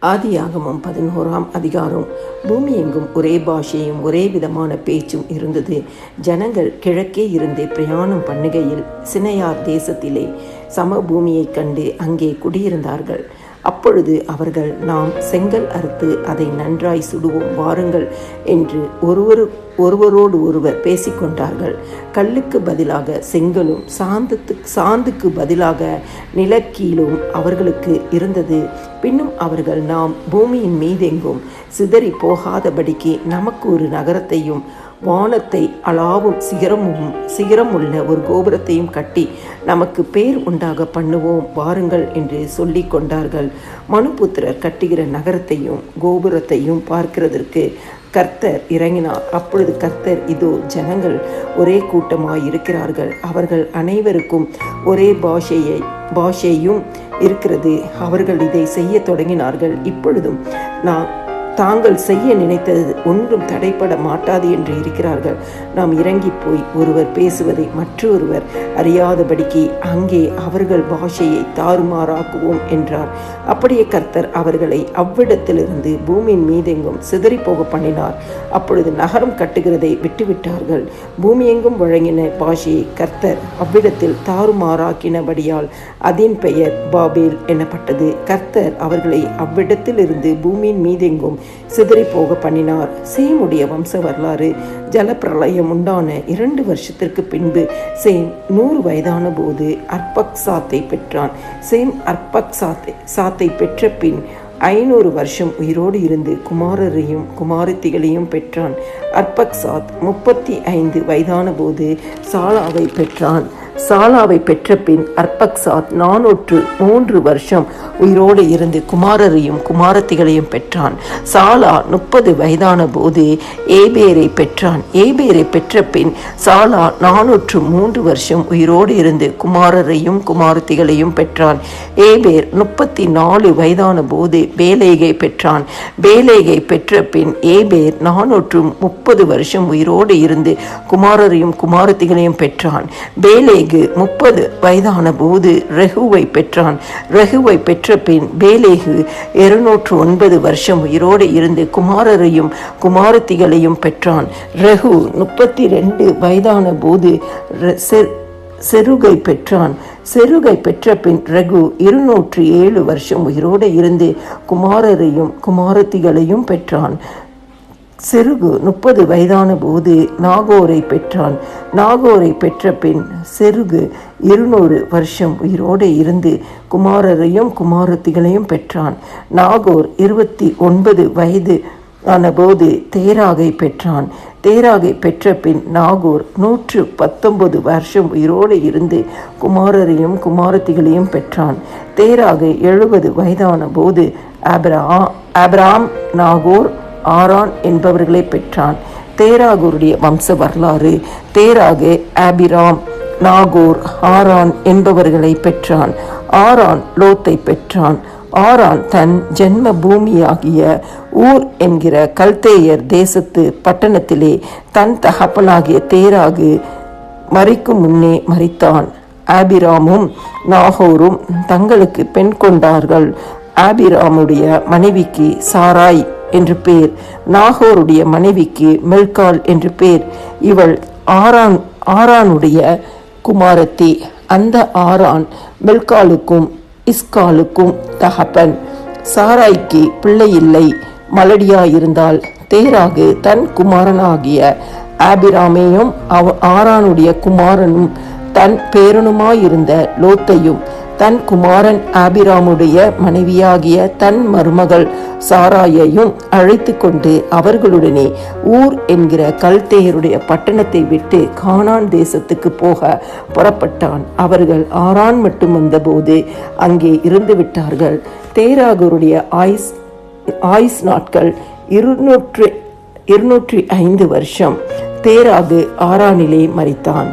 ஆதியாகமம் 11ஆம் அதிகாரம். பூமி எங்கும் ஒரே பாஷையும் ஒரே விதமான பேச்சும் இருந்தது. ஜனங்கள் கிழக்கே இருந்து பிரயாணம் பண்ணுகையில் சினையார் தேசத்திலே சமபூமியைக் கண்டு அங்கே குடியிருந்தார்கள். அப்பொழுது அவர்கள், நாம் செங்கல் அறுத்து அதை நன்றாய் சுடுவோம் வாருங்கள் என்று ஒருவரோடு ஒருவர் பேசிக்கொண்டார்கள். கல்லுக்கு பதிலாக செங்கலும் சாந்துக்கு பதிலாக நிலக்கீலும் அவர்களுக்கு இருந்தது. பின்னும் அவர்கள், நாம் பூமியின் மீதெங்கும் சிதறி போகாதபடிக்கு நமக்கு ஒரு நகரத்தையும் வானத்தை அளாவும் சிகரமுள்ள ஒரு கோபுரத்தையும் கட்டி நமக்கு பேர் உண்டாக பண்ணுவோம் வாருங்கள் என்று சொல்லி கொண்டார்கள். மனுபுத்திரர் கட்டுகிற நகரத்தையும் கோபுரத்தையும் பார்க்கிறதற்கு கர்த்தர் இறங்கினார். அப்பொழுது கர்த்தர், இதோ ஜனங்கள் ஒரே கூட்டமாயிருக்கிறார்கள், அவர்கள் அனைவருக்கும் ஒரே பாஷையும் இருக்கிறது. அவர்கள் இதை செய்ய தொடங்கினார்கள். இப்பொழுதும் தாங்கள் செய்ய நினைத்தது ஒன்றும் தடைப்பட மாட்டாது என்று இருக்கிறார்கள். நாம் இறங்கி போய் ஒருவர் பேசுவதை மற்றொருவர் அறியாதபடிக்கு அங்கே அவர்கள் பாஷையை தாறுமாறாக்குவோம் என்றார். அப்படியே கர்த்தர் அவர்களை அவ்விடத்திலிருந்து பூமியின் மீதெங்கும் சிதறி போக பண்ணினார். அப்பொழுது நகரம் கட்டுகிறதை விட்டுவிட்டார்கள். பூமியெங்கும் வழங்கின பாஷையை கர்த்தர் அவ்விடத்தில் தாறுமாறாக்கினபடியால் அதன் பெயர் பாபேல் எனப்பட்டது. கர்த்தர் அவர்களை அவ்விடத்திலிருந்து பூமியின் மீதெங்கும் சிதறி போக பண்ணினார். சேமுடைய வம்ச வரலாறு. ஜலப்பிரளயம் உண்டான 2 வருஷத்திற்கு பின்பு சேம் 100 வயதான போது அர்பக்சாத்தை பெற்றான். சேம் அர்பக்சாத்தை பெற்ற பின் 500 வருஷம் உயிரோடு இருந்து குமாரரையும் குமாரத்திகளையும் பெற்றான். அர்பக்சாத் 35 வயதான போது சாலாவை பெற்றான். சாலாவை பெற்ற பின் அர்பக்சாத் 403 வருஷம் உயிரோடு இருந்து குமாரரையும் குமாரத்திகளையும் பெற்றான். சாலா 30 வயதான போது ஏபேரை பெற்றான். ஏபேரை பெற்ற பின் சாலா 403 வருஷம் உயிரோடு இருந்து குமாரரையும் குமாரத்திகளையும் பெற்றான். ஏபேர் 34 வயதான போது பேலேகை பெற்றான். பேலேகை பெற்ற பின் ஏபேர் 430 வருஷம் உயிரோடு இருந்து குமாரரையும் குமாரத்திகளையும் பெற்றான். பேலேகு 30 வயதான போது ரெகுவை பெற்றான். ரெகுவை பெற்ற பின் பேலேகு 209 வருஷம் உயிரோடு இருந்து குமாரரையும் குமாரத்திகளையும் பெற்றான். ரெகு 32 வயதான போது செருகை பெற்றான். செருகை பெற்ற பின் ரெகு 207 வருஷம் உயிரோடு இருந்து குமாரரையும் குமாரத்திகளையும் பெற்றான். செருகு 30 வயதான போது நாகோரை பெற்றான். நாகோரை பெற்ற பின் செருகு 200 வருஷம் உயிரோடு இருந்து குமாரரையும் குமாரத்திகளையும் பெற்றான். நாகோர் 29 வயது ஆனபோது தேராகை பெற்றான். தேராகை பெற்ற பின் நாகோர் 119 வருஷம் உயிரோடு இருந்து குமாரரையும் குமாரத்திகளையும் பெற்றான். தேராகை 70 வயதான போது ஆபிராம் நாகோர் ஆரான் என்பவர்களை பெற்றான். தேராகோருடைய வம்ச வரலாறு. தேராகு ஆபிராம் நாகோர் ஆரான் என்பவர்களை பெற்றான். ஆரான் லோத்தை பெற்றான். ஆரான் தன் ஜென்ம பூமியாகிய ஊர் என்கிற கல்தேயர் தேசத்து பட்டணத்திலே தன் தகப்பனாகிய தேராகு மரிக்கும் முன்னே மரித்தான். ஆபிராமும் நாகோரும் தங்களுக்கு பெண் கொண்டார்கள். ஆபிராமுடைய மனைவிக்கு சாராய் என்று பேர். நாகோருடைய மனைவிக்கு மெல்கால் என்று பேர். இவள் ஆரானுடைய குமாரத்தி. அந்த ஆரான் மெல்காலுக்கும் இஸ்காலுக்கும் தகப்பன். சாராய்க்கு பிள்ளை இல்லை, மலடியாயிருந்தாள். தேராகு தன் குமாரனாகிய ஆபிராமையும் ஆரானுடைய குமாரனும் தன் பேரனுமாயிருந்த லோத்தையும் தன் குமாரன் ஆபிராமுடைய மனைவியாகிய தன் மருமகள் சாராயையும் அழைத்து கொண்டு அவர்களுடனே ஊர் என்கிற கல்தேயருடைய பட்டணத்தை விட்டு கானான் தேசத்துக்கு போக புறப்பட்டான். அவர்கள் ஆரான் மட்டும் வந்தபோது அங்கே இருந்து விட்டார்கள். தேராகருடைய ஆயுஸ் நாட்கள் 205 வருஷம். தேராகு ஆரானிலே மரித்தான்.